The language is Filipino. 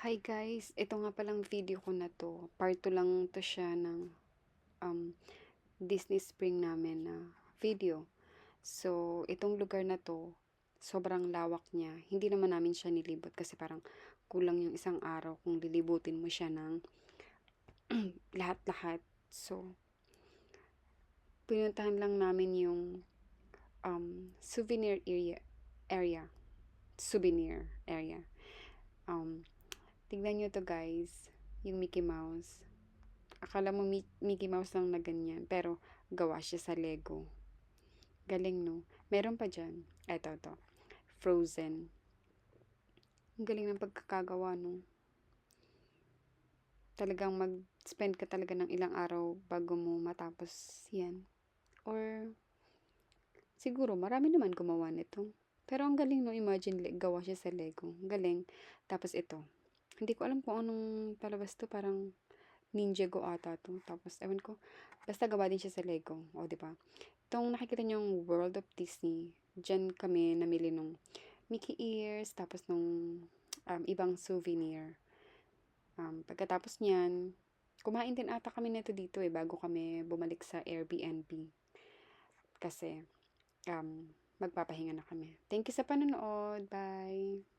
Hi guys, ito nga palang video ko na 'to, part 2 lang 'to siya ng, um, Disney Spring namin na video. So, itong lugar na 'to, sobrang lawak niya. Hindi naman namin siya nilibot kasi parang kulang yung isang araw kung lilibutin mo siya ng lahat-lahat. So, pinuntahan lang namin yung, souvenir area, souvenir area. Um, Tignan niyo 'to guys, yung Mickey Mouse. Akala mo Mickey Mouse lang na ganyan, pero gawa siya sa Lego. Galing 'no? Meron pa diyan, eto 'to, Frozen. Ang galing ng pagkakagawa 'no? Talagang mag-spend ka talaga ng ilang araw bago mo matapos 'yan. Or siguro marami naman gumawa nito. Pero ang galing 'no, imagine gawa siya sa Lego, ang galing. Tapos ito, hindi ko alam kung anong palabas 'to, parang Ninjago ata 'to. Tapos ewan ko, basta gawa din siya sa Lego, oh, 'di ba? Itong nakikita niyong World of Disney, diyan kami namili nung Mickey ears, tapos nung ibang souvenir. Pagkatapos niyan, kumain din ata kami nito dito eh, bago kami bumalik sa Airbnb. Kasi magpapahinga na kami. Thank you sa panonood. Bye!